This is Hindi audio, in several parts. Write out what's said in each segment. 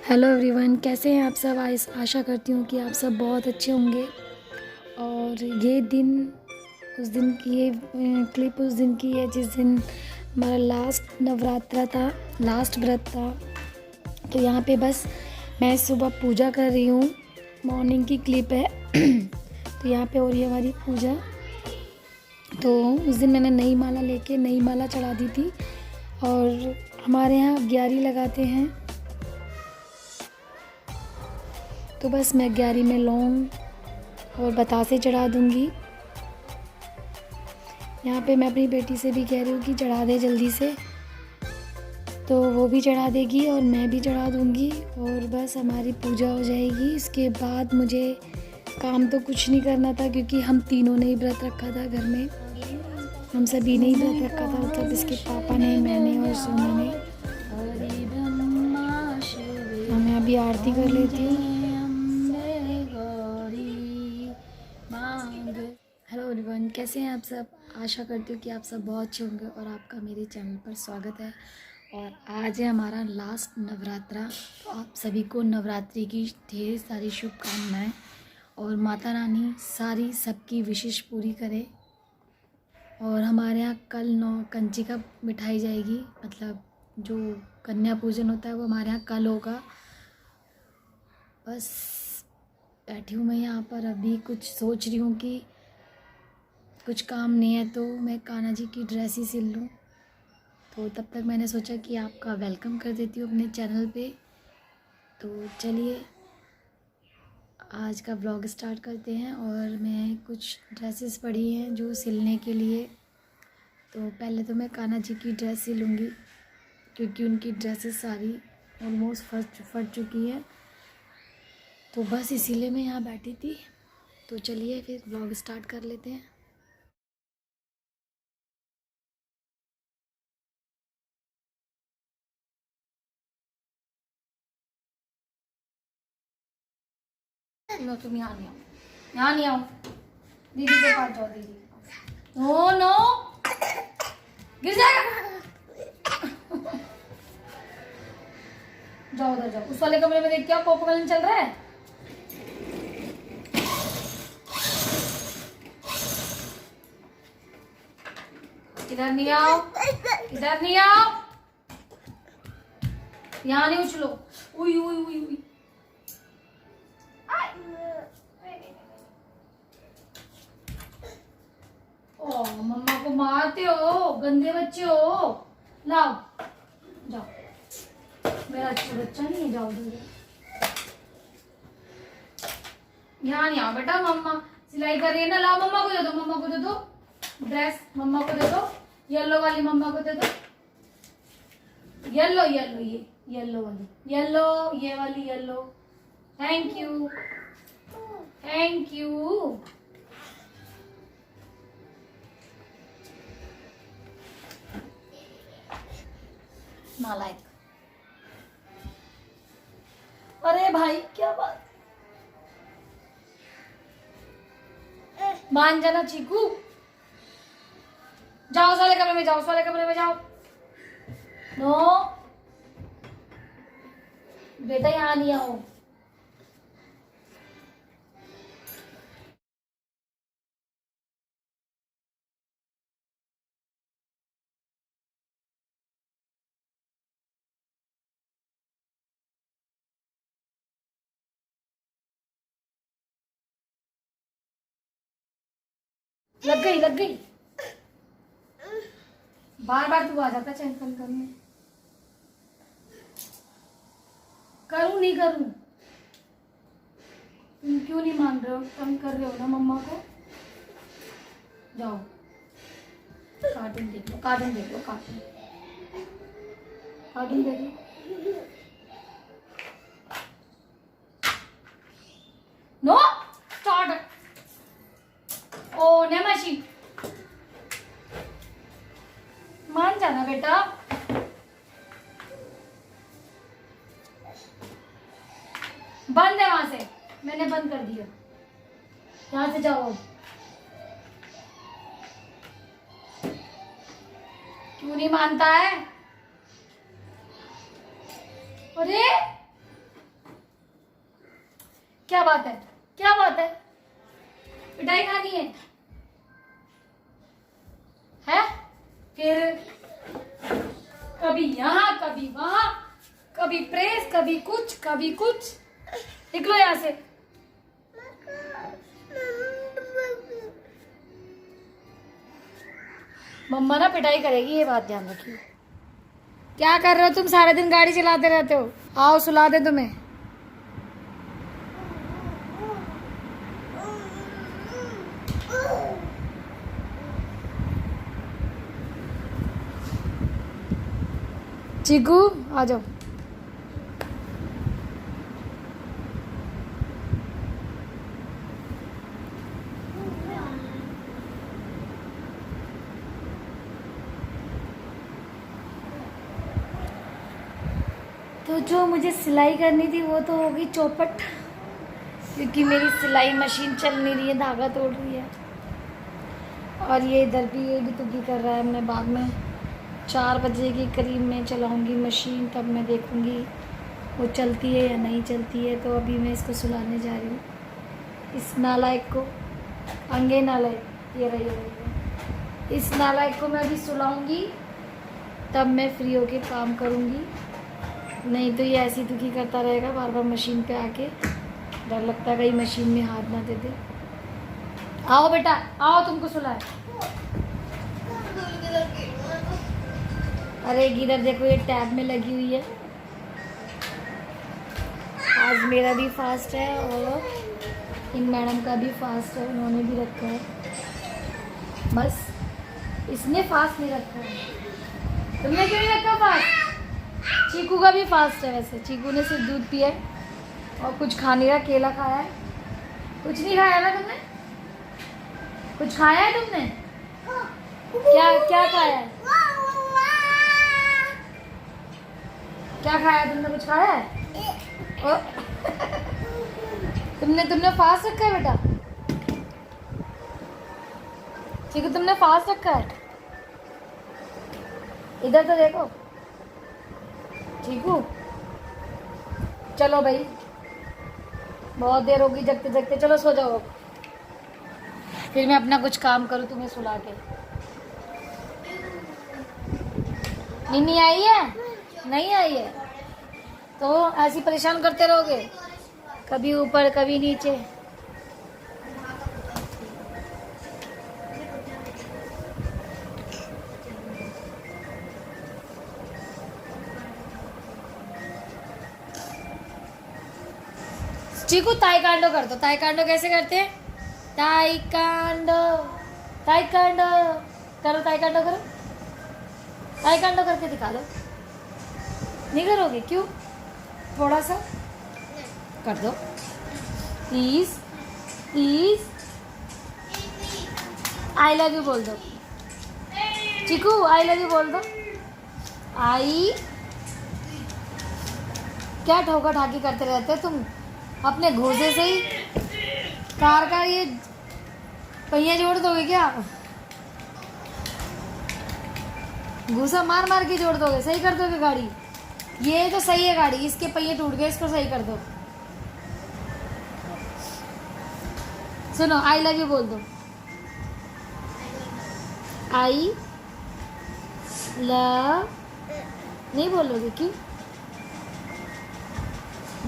हेलो एवरीवन, कैसे हैं आप सब। आशा करती हूँ कि आप सब बहुत अच्छे होंगे। और ये दिन उस दिन की ये क्लिप उस दिन की है जिस दिन हमारा लास्ट नवरात्रा था, लास्ट व्रत था। तो यहाँ पे बस मैं सुबह पूजा कर रही हूँ, मॉर्निंग की क्लिप है। तो यहाँ पे हो रही है हमारी पूजा। तो उस दिन मैंने नई माला चढ़ा दी थी। और हमारे यहाँ ग्यारी लगाते हैं, तो बस मैं ग्यारी में लौंग और बतासे चढ़ा दूँगी। यहाँ पे मैं अपनी बेटी से भी कह रही हूँ कि चढ़ा दे जल्दी से, तो वो भी चढ़ा देगी और मैं भी चढ़ा दूँगी और बस हमारी पूजा हो जाएगी। इसके बाद मुझे काम तो कुछ नहीं करना था, क्योंकि हम तीनों ने ही व्रत रखा था घर में। हम सभी ने ही व्रत रखा था, मतलब इसके पापा ने, मैंने और सोनी ने। मैं अभी आरती कर लेती हूँ। हेलो एवरीवन, कैसे हैं आप सब। आशा करती हूँ कि आप सब बहुत अच्छे होंगे और आपका मेरे चैनल पर स्वागत है। और आज है हमारा लास्ट नवरात्रा, तो आप सभी को नवरात्रि की ढेर सारी शुभकामनाएं और माता रानी सारी सबकी विशेष पूरी करे। और हमारे यहाँ कल 9 कंजिका बिठाई जाएगी, मतलब जो कन्या पूजन होता है वो हमारे यहाँ कल होगा। बस बैठी हूँ मैं यहाँ पर, अभी कुछ सोच रही हूँ कि कुछ काम नहीं है तो मैं कान्हा जी की ड्रेस ही सिल लूँ। तो तब तक मैंने सोचा कि आपका वेलकम कर देती हूँ अपने चैनल पे। तो चलिए आज का ब्लॉग स्टार्ट करते हैं। और मैं कुछ ड्रेसेस पड़ी हैं जो सिलने के लिए, तो पहले तो मैं कान्हा जी की ड्रेस सिलूँगी, क्योंकि उनकी ड्रेसेस सारी ऑलमोस्ट फट चुकी है। तो बस इसीलिए मैं यहाँ बैठी थी। तो चलिए फिर ब्लॉग स्टार्ट कर लेते हैं। लो तुम यहाँ नहीं आओ, यहाँ नहीं आओ, दीदी के पास जाओ। दीदी नो नो, गिर जाएगा। जाओ उधर जाओ, उस वाले कमरे में देख के आओ, कोको मेलन चल रहा है। इधर नहीं आओ, इधर नहीं आओ, यहाँ नहीं उछलो। उई उई उई उई, ओ मम्मा को मारते हो, गंदे बच्चे हो। लाओ जाओ, मेरा अच्छा बच्चा नहीं है, जाओ उधर। यहाँ नहीं आओ बेटा, मम्मा सिलाई कर रही है ना। लाओ मम्मा को दे दो, मम्मा को दे दो ड्रेस, मम्मा को दे दो, येलो वाली मम्मा को दे दो। येलो येलो, ये येलो वाली, येलो, ये वाली yellow. Thank you, thank you. नालायक। अरे भाई क्या बात, मान जाना चीकू। जाओ साले कमरे में, जाओ साले कमरे में जाओ। नो बेटा, यहाँ नहीं आओ। लग गई, लग गई। बार बार तू आ जाता चैन कम करने। करूं नहीं करूं, तुम क्यों नहीं मान रहे हो, तंग कर रहे हो ना मम्मा को। जाओ कार्टून देख लो, कार्टून देख लो, कार्टून, कार्टून देख लो। Know start. ओ नेमाशी, मान जाना बेटा। बंद है वहां से, मैंने बंद कर दिया। यहाँ से जाओ। क्यों नहीं मानता है। अरे क्या बात है, क्या बात है? पिटाई खानी है? फिर कभी यहाँ कभी वहां, कभी प्रेस, कभी कुछ कभी कुछ। निकलो यहाँ से। मम्मा ना पिटाई करेगी, ये बात ध्यान रखिए। क्या कर रहे हो तुम? सारे दिन गाड़ी चलाते रहते हो। आओ सुला दे तुम्हें। चीकू आ जाओ। तो जो मुझे सिलाई करनी थी वो तो होगी चौपट, क्योंकि मेरी सिलाई मशीन चल नहीं रही है, धागा तोड़ रही है। और ये इधर भी ये भी दुखी कर रहा है। मैं बाद में 4 बजे के करीब में चलाऊंगी मशीन, तब मैं देखूंगी वो चलती है या नहीं चलती है। तो अभी मैं इसको सुलाने जा रही हूँ, इस नालायक को। अंगे नालायक, ये रही। इस नालायक को मैं अभी सुलाऊंगी, तब मैं फ्री होके काम करूँगी। नहीं तो ये ऐसी दुखी करता रहेगा बार बार मशीन पे आके। डर लगता है कहीं मशीन में हाथ ना दे दे। आओ बेटा आओ, तुमको सुलाए। अरे गिरर देखो, ये टैब में लगी हुई है। आज मेरा भी फास्ट है और इन मैडम का भी फास्ट है, उन्होंने भी रखा है। बस इसने फास्ट नहीं रखा है। तुमने क्यों नहीं रखा फास्ट? चीकू का भी फास्ट है। वैसे चीकू ने सिर्फ दूध पिया है और कुछ खा नहीं रहा। केला खाया है, कुछ नहीं खाया ना तुमने? कुछ खाया है तुमने? क्या क्या खाया है? क्या खाया है तुमने? कुछ खाया है? तुमने फास्ट रखा है बेटा? चीकू तुमने फास्ट रखा है? इधर तो देखो चीकू। चलो भाई, बहुत देर होगी जगते जगते। चलो सो जाओ, फिर मैं अपना कुछ काम करूँ तुम्हें सुला के। नीनी आई है? नहीं आई है तो ऐसी परेशान करते रहोगे, कभी ऊपर कभी नीचे। चीकू ताइक्वांडो कर दो। ताइक्वांडो कैसे करते हैं? ताइक्वांडो, ताइक्वांडो करो, ताइक्वांडो करो। ताइक्वांडो करके दिखा दो। नहीं करोगे? क्यों? थोड़ा सा कर दो please, please. I love you बोल दो चीकू, आई लव यू बोल दो। आई क्या ठोका ठाकी करते रहते हो तुम? अपने घोंसे से ही कार का ये पहिया जोड़ दोगे क्या? घूसा मार मार के जोड़ दोगे? सही कर दोगे गाड़ी? ये तो सही है गाड़ी, इसके पहिए टूट गए, इसको सही कर दो। सुनो, आई लव यू बोल दो। आई लव नहीं बोलोगे? क्यों?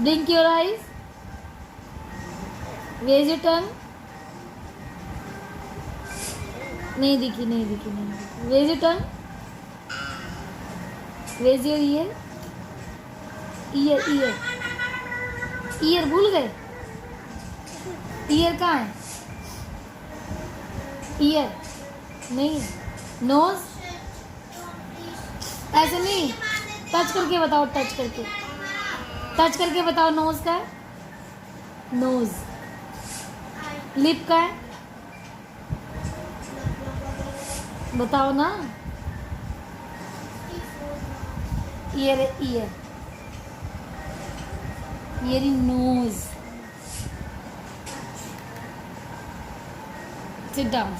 Blink your eyes, raise your tongue. नहीं दिखी, नहीं दिखी, नहीं दिखी। Raise your tongue, raise your ear. Ear ear ear भूल गए? ईयर कहाँ है? ईयर नहीं है। नोज ऐसे नहीं, टच करके बताओ, टच करके, टच करके बताओ। नोज का है? नोज। लिप का है? बताओ ना। ईयर है, year. Year in knows. Sit down.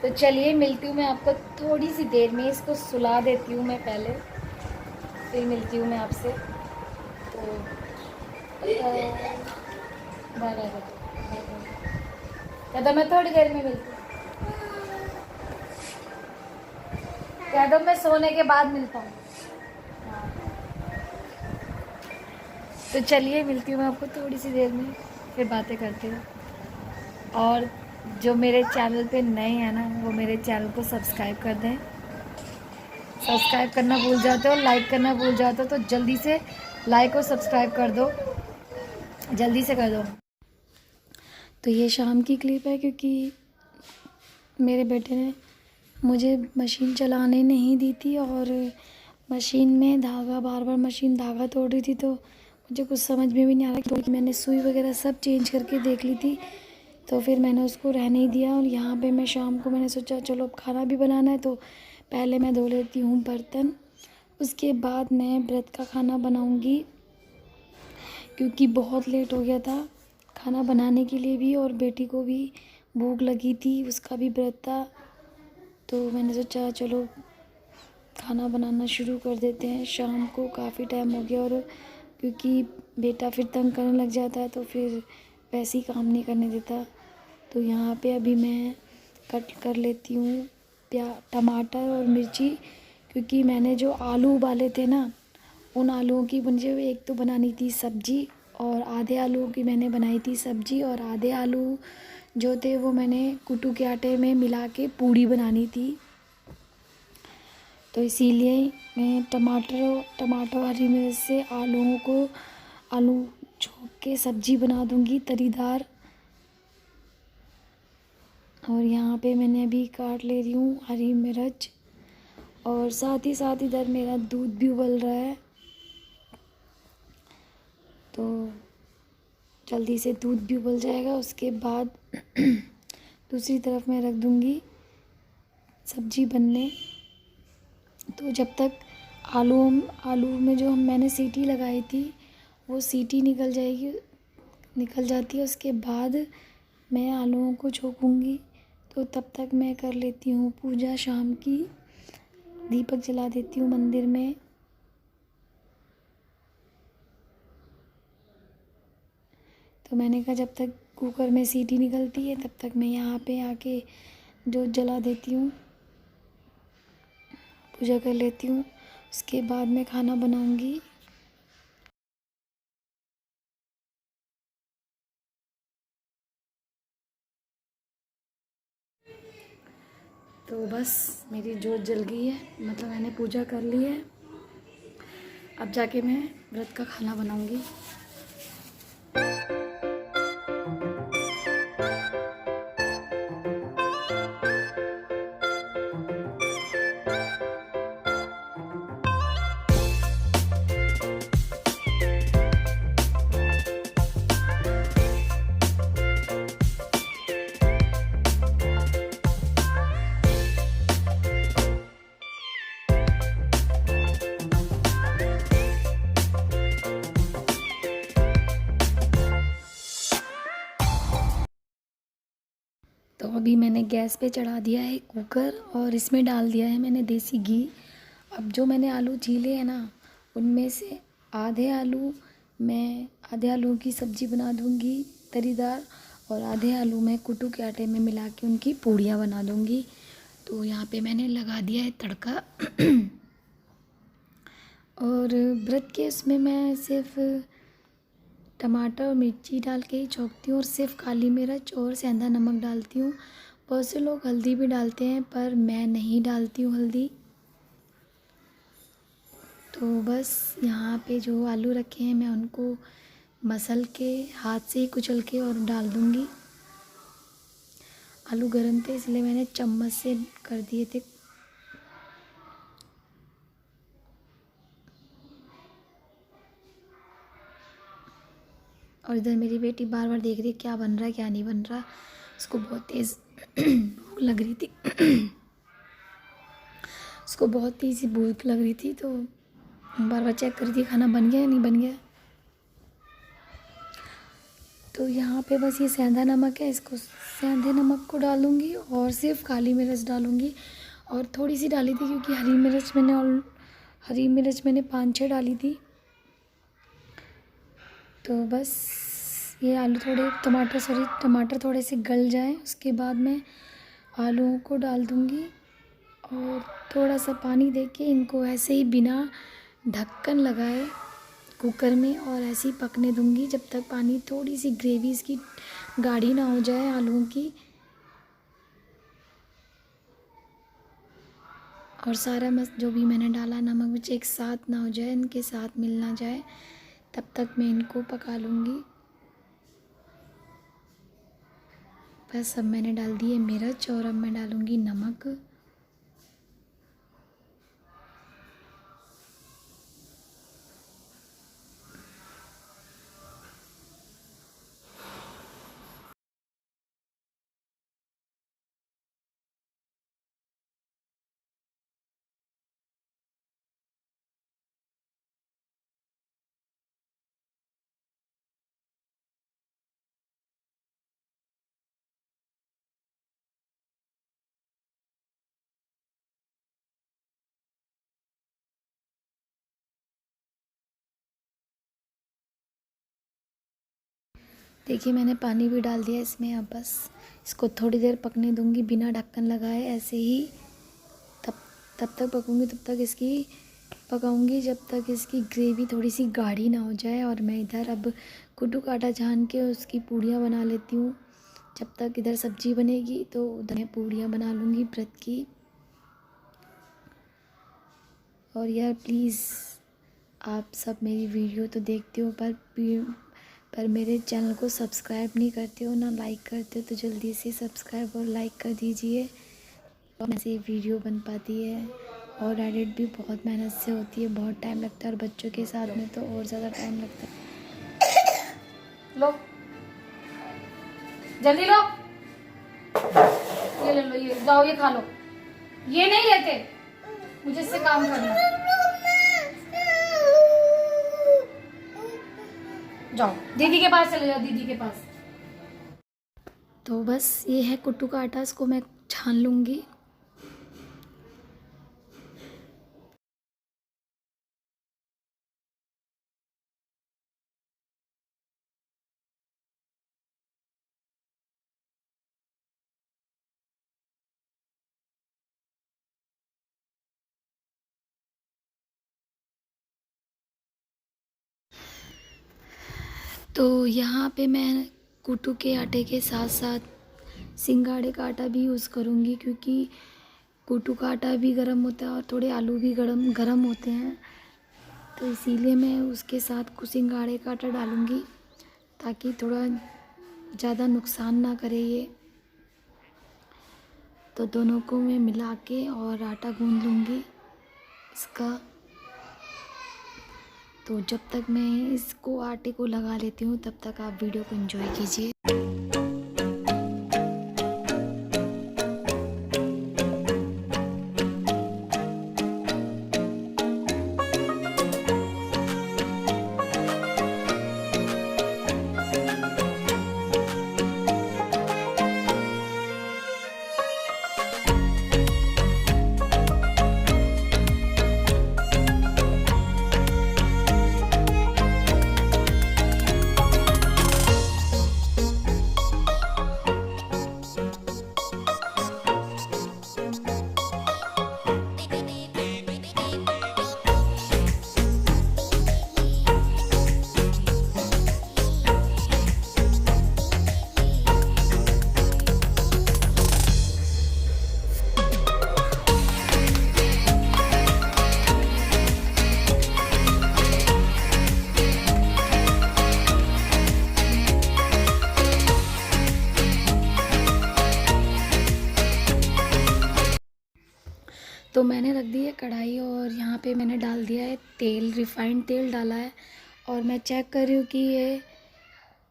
तो चलिए मिलती हूँ मैं आपको थोड़ी सी देर में। इसको सुला देती हूँ मैं पहले, फिर मिलती हूँ मैं आपसे। कह दो मैं थोड़ी देर में मिलती हूँ, कह दो मैं सोने के बाद मिलता हूँ। तो चलिए मिलती हूँ मैं आपको थोड़ी सी देर में, फिर बातें करते हैं। और जो मेरे चैनल पे नए हैं ना, वो मेरे चैनल को सब्सक्राइब कर दें। सब्सक्राइब करना भूल जाते हो, लाइक करना भूल जाते हो, तो जल्दी से लाइक और सब्सक्राइब कर दो, जल्दी से कर दो। तो ये शाम की क्लिप है, क्योंकि मेरे बेटे ने मुझे मशीन चलाने नहीं दी थी और मशीन में धागा, बार बार मशीन धागा तोड़ रही थी, तो मुझे कुछ समझ में भी नहीं आ रहा, क्योंकि मैंने सुई वगैरह सब चेंज करके देख ली थी। तो फिर मैंने उसको रहने ही दिया। और यहाँ पे मैं शाम को मैंने सोचा चलो अब खाना भी बनाना है, तो पहले मैं धो लेती हूँ बर्तन, उसके बाद मैं व्रत का खाना बनाऊँगी, क्योंकि बहुत लेट हो गया था खाना बनाने के लिए भी, और बेटी को भी भूख लगी थी, उसका भी व्रत था। तो मैंने सोचा चलो खाना बनाना शुरू कर देते हैं। शाम को काफ़ी टाइम हो गया, और क्योंकि बेटा फिर तंग करने लग जाता है, तो फिर वैसे ही काम नहीं करने देता। तो यहाँ पे अभी मैं कट कर लेती हूँ टमाटर और मिर्ची, क्योंकि मैंने जो आलू उबाले थे ना, उन आलूओं की मुझे एक तो बनानी थी सब्जी, और आधे आलू की मैंने बनाई थी सब्जी, और आधे आलू जो थे वो मैंने कुट्टू के आटे में मिला के पूड़ी बनानी थी। तो इसीलिए मैं टमाटर हरी मिर्च से आलू छोक के सब्जी बना दूंगी तरीदार। और यहाँ पे मैंने अभी काट ले रही हूँ हरी मिर्च, और साथ ही साथ इधर मेरा दूध भी उबल रहा है, तो जल्दी से दूध भी उबल जाएगा। उसके बाद दूसरी तरफ मैं रख दूँगी सब्जी बनने। तो जब तक आलू में जो मैंने सीटी लगाई थी वो सीटी निकल जाती है, उसके बाद मैं आलूओं को छोकूँगी। तो तब तक मैं कर लेती हूँ पूजा शाम की, दीपक जला देती हूँ मंदिर में। तो मैंने कहा जब तक कुकर में सीटी निकलती है तब तक मैं यहाँ पे आके जोत जला देती हूँ, पूजा कर लेती हूँ, उसके बाद मैं खाना बनाऊँगी। तो बस मेरी जोत जल गई है, मतलब मैंने पूजा कर ली है। अब जाके मैं व्रत का खाना बनाऊँगी। तो अभी मैंने गैस पे चढ़ा दिया है कुकर, और इसमें डाल दिया है मैंने देसी घी। अब जो मैंने आलू छीले हैं ना, उनमें से आधे आलू की सब्ज़ी बना दूंगी तरीदार, और आधे आलू मैं कुट्टू के आटे में मिला के उनकी पूड़ियाँ बना दूंगी। तो यहाँ पे मैंने लगा दिया है तड़का। और व्रत के उसमें मैं सिर्फ टमाटर और मिर्ची डाल के ही छोंकती हूँ, और सिर्फ काली मिर्च और सेंधा नमक डालती हूँ। बहुत से लोग हल्दी भी डालते हैं, पर मैं नहीं डालती हूँ हल्दी। तो बस यहाँ पे जो आलू रखे हैं मैं उनको मसल के हाथ से ही कुचल के और डाल दूँगी। आलू गर्म थे इसलिए मैंने चम्मच से कर दिए थे। और इधर मेरी बेटी बार बार देख रही है क्या बन रहा है क्या नहीं बन रहा। उसको बहुत तेज़ भूख लग रही थी। उसको बहुत तेज़ भूख लग रही थी, तो बार बार चेक कर रही थी खाना बन गया या नहीं बन गया। तो यहाँ पे बस ये सेंधा नमक है, इसको सेंधे नमक को डालूँगी, और सिर्फ काली मिर्च डालूँगी। और थोड़ी सी डाली थी क्योंकि हरी मिर्च मैंने 5-6 डाली थी। तो बस ये आलू थोड़े टमाटर थोड़े से गल जाएं, उसके बाद मैं आलूओं को डाल दूँगी और थोड़ा सा पानी देके इनको ऐसे ही बिना ढक्कन लगाए कुकर में और ऐसे ही पकने दूँगी जब तक पानी थोड़ी सी ग्रेवी इसकी गाढ़ी ना हो जाए आलूओं की, और सारा जो भी मैंने डाला नमक मिर्च एक साथ ना हो जाए, इनके साथ मिल ना जाए, तब तक मैं इनको पका लूँगी। बस अब मैंने डाल दिए मिर्च और अब मैं डालूँगी नमक। देखिए मैंने पानी भी डाल दिया इसमें। अब बस इसको थोड़ी देर पकने दूँगी बिना ढक्कन लगाए ऐसे ही। तब तक पकूँगी, तब तक इसकी पकाऊँगी जब तक इसकी ग्रेवी थोड़ी सी गाढ़ी ना हो जाए। और मैं इधर अब कुट्टू का आटा छान के उसकी पूड़ियाँ बना लेती हूँ। जब तक इधर सब्ज़ी बनेगी तो उधर मैं पूड़ियाँ बना लूँगी व्रत की। और यार प्लीज़ आप सब मेरी वीडियो तो देखते हो पर मेरे चैनल को सब्सक्राइब नहीं करते हो, ना लाइक करते हो, तो जल्दी से सब्सक्राइब और लाइक कर दीजिए। और ऐसे वीडियो बन पाती है और एडिट भी बहुत मेहनत से होती है, बहुत टाइम लगता है और बच्चों के साथ में तो और ज़्यादा टाइम लगता है। लो जल्दी लो, ये ले लो, ये जाओ ये खा लो। ये नहीं लेते, मुझे इससे काम करना। जाओ दीदी के पास चले जाओ, दीदी के पास। तो बस ये है कुट्टू का आटा, इसको मैं छान लूँगी। तो यहाँ पे मैं कुट्टू के आटे के साथ साथ सिंगाड़े का आटा भी यूज़ करूँगी, क्योंकि कुट्टू का आटा भी गर्म होता है और थोड़े आलू भी गर्म होते हैं, तो इसीलिए मैं उसके साथ कुछ सिंगाड़े का आटा डालूँगी ताकि थोड़ा ज़्यादा नुकसान ना करे ये। तो दोनों को मैं मिला के और आटा गूँध लूँगी इसका। तो जब तक मैं इसको आटे को लगा लेती हूँ तब तक आप वीडियो को एंजॉय कीजिए। तो मैंने रख दी है कढ़ाई और यहाँ पे मैंने डाल दिया है तेल, रिफ़ाइंड तेल डाला है। और मैं चेक कर रही हूँ कि ये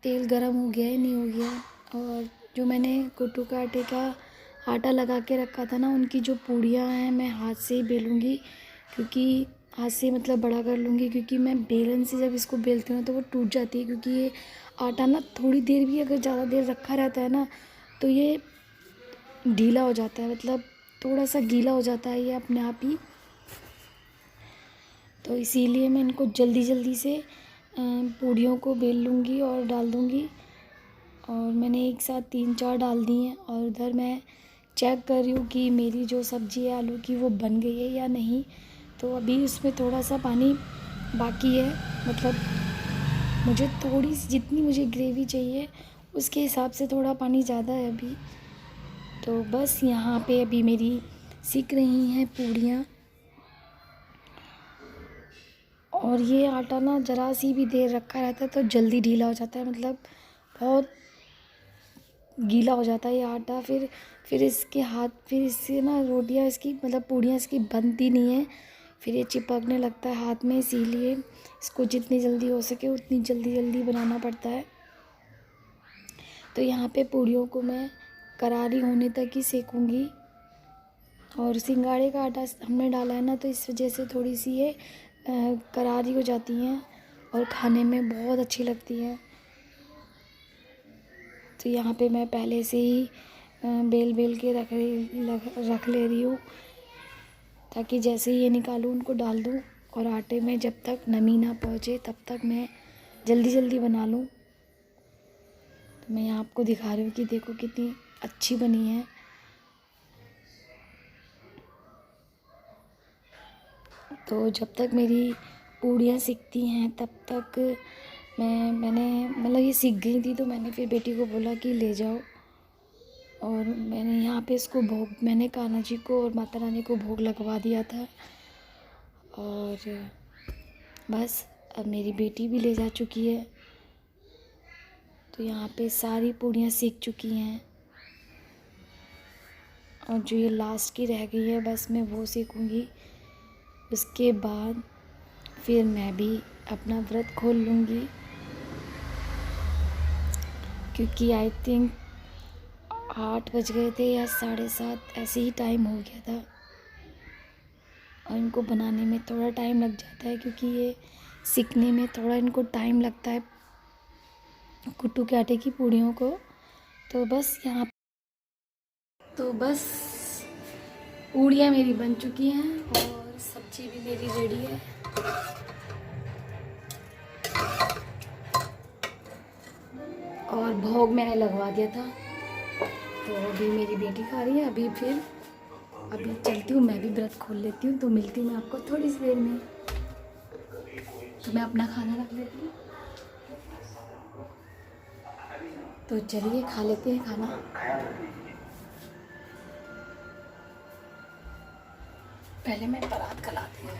तेल गरम हो गया है नहीं हो गया। और जो मैंने कुट्टू के आटे का आटा लगा के रखा था ना, उनकी जो पूड़ियाँ हैं मैं हाथ से ही बेलूँगी, क्योंकि हाथ से मतलब बड़ा कर लूँगी, क्योंकि मैं बेलन से जब इसको बेलती हूँ तो वो टूट जाती है। क्योंकि ये आटा ना थोड़ी देर भी अगर ज़्यादा देर रखा रहता है ना तो ये ढीला हो जाता है, मतलब थोड़ा सा गीला हो जाता है ये अपने आप ही। तो इसीलिए मैं इनको जल्दी जल्दी से पूड़ियों को बेल लूँगी और डाल दूँगी। और मैंने एक साथ 3-4 डाल दी हैं और उधर मैं चेक कर रही हूँ कि मेरी जो सब्ज़ी है आलू की वो बन गई है या नहीं। तो अभी उसमें थोड़ा सा पानी बाकी है, मतलब मुझे थोड़ी सी, जितनी मुझे ग्रेवी चाहिए उसके हिसाब से थोड़ा पानी ज़्यादा है अभी। तो बस यहाँ पे अभी मेरी सिक रही हैं पूड़ियाँ। और ये आटा ना ज़रा सी भी देर रखा रहता है तो जल्दी ढीला हो जाता है, मतलब बहुत गीला हो जाता है ये आटा। फिर इससे ना रोटियां इसकी, मतलब पूड़ियाँ इसकी बनती नहीं है, फिर ये चिपकने लगता है हाथ में। इसीलिए इसको जितनी जल्दी हो सके उतनी जल्दी बनाना पड़ता है। तो यहाँ पे पूड़ियों को मैं करारी होने तक ही सेकूँगी। और सिंगाड़े का आटा हमने डाला है ना, तो इस वजह से थोड़ी सी ये करारी हो जाती हैं और खाने में बहुत अच्छी लगती हैं। तो यहाँ पे मैं पहले से ही बेल के रख ले रही हूँ, ताकि जैसे ही ये निकालूँ उनको डाल दूँ और आटे में जब तक नमी ना पहुँचे तब तक मैं जल्दी बना लूँ। तो मैं यहाँ आपको दिखा रही हूँ कि देखो कितनी अच्छी बनी है। तो जब तक मेरी पूड़ियाँ सिकती हैं तब तक मैंने मतलब ये सिक गई थी, तो मैंने फिर बेटी को बोला कि ले जाओ। और मैंने यहाँ पे इसको मैंने कान्हा जी को और माता रानी को भोग लगवा दिया था। और बस अब मेरी बेटी भी ले जा चुकी है। तो यहाँ पे सारी पूड़ियाँ सिक चुकी हैं और जो ये लास्ट की रह गई है बस मैं वो सेकूँगी। उसके बाद फिर मैं भी अपना व्रत खोल लूँगी, क्योंकि आई थिंक 8 बज गए थे या 7:30 ऐसे ही टाइम हो गया था। और इनको बनाने में थोड़ा टाइम लग जाता है, क्योंकि ये सिकने में थोड़ा इनको टाइम लगता है, कुट्टू के आटे की पूड़ियों को। तो बस पूड़ियाँ मेरी बन चुकी हैं और सब्ज़ी भी मेरी रेडी है। और भोग मैंने लगवा दिया था, तो अभी मेरी बेटी खा रही है। अभी चलती हूँ, मैं भी व्रत खोल लेती हूँ। तो मिलती हूँ मैं आपको थोड़ी सी देर में। तो मैं अपना खाना रख लेती हूँ। तो चलिए खा लेते हैं खाना। पहले मैं परात खिलाती हूँ।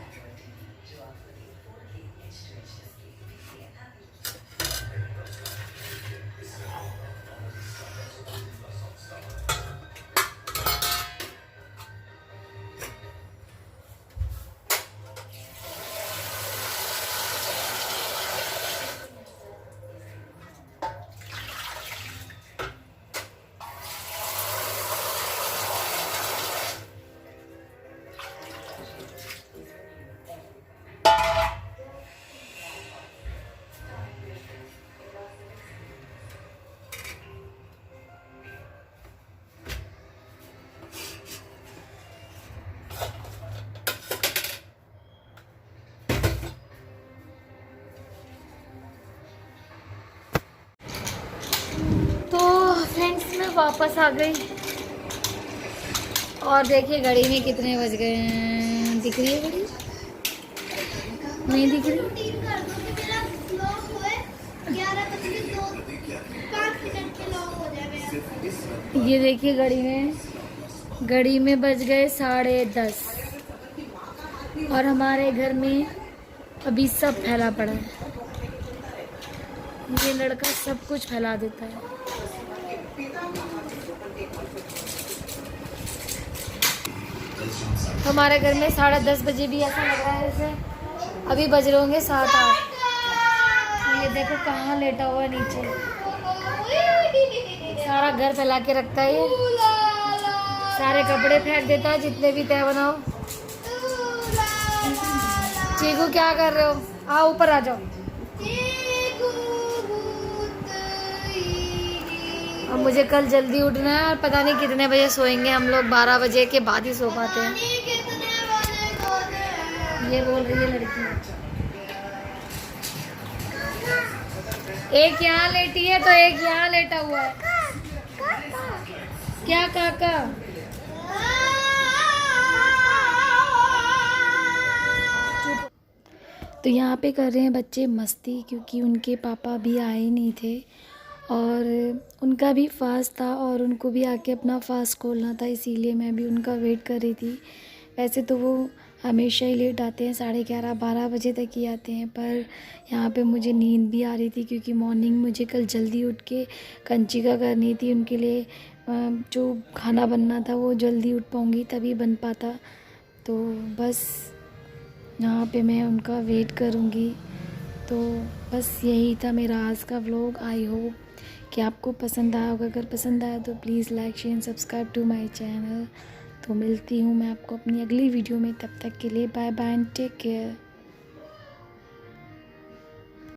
फ्रेंड्स मैं वापस आ गई और देखिए घड़ी में कितने बज गए हैं। दिख रही है घड़ी? नहीं दिख रही। ये देखिए घड़ी में बज गए 10:30 और हमारे घर में अभी सब फैला पड़ा है। ये लड़का सब कुछ फैला देता है। हमारे घर में 10:30 बजे भी ऐसा लग रहा है जैसे अभी बज रहे होंगे 7-8। ये देखो कहाँ लेटा हुआ है नीचे, सारा घर फैला के रखता है। ये सारे कपड़े फेंक देता है जितने भी तय बनाओ। चीकू क्या कर रहे हो? आओ ऊपर आ जाओ। अब मुझे कल जल्दी उठना है और पता नहीं कितने बजे सोएंगे हम लोग। 12 बजे के बाद ही सो पाते हैं। ये बोल रही है लड़की। एक यहाँ लेटी है तो एक यहाँ लेटा हुआ है। क्या काका? तो यहाँ पे कर रहे हैं बच्चे मस्ती, क्योंकि उनके पापा भी आए नहीं थे और उनका भी फास्ट था और उनको भी आके अपना फास्ट खोलना था, इसीलिए मैं भी उनका वेट कर रही थी। वैसे तो वो हमेशा ही लेट आते हैं, 11:30-12 बजे तक ही आते हैं, पर यहाँ पे मुझे नींद भी आ रही थी क्योंकि मॉर्निंग मुझे कल जल्दी उठ के कंचिका करनी थी उनके लिए। जो खाना बनना था वो जल्दी उठ पाऊँगी तभी बन पाता। तो बस यहाँ पे मैं उनका वेट करूँगी। तो बस यही था मेरा आज का व्लॉग। आई होप कि आपको पसंद आया होगा। अगर पसंद आया तो please like share and subscribe to my channel. तो मिलती हूँ मैं आपको अपनी अगली वीडियो में, तब तक के लिए bye bye and take care.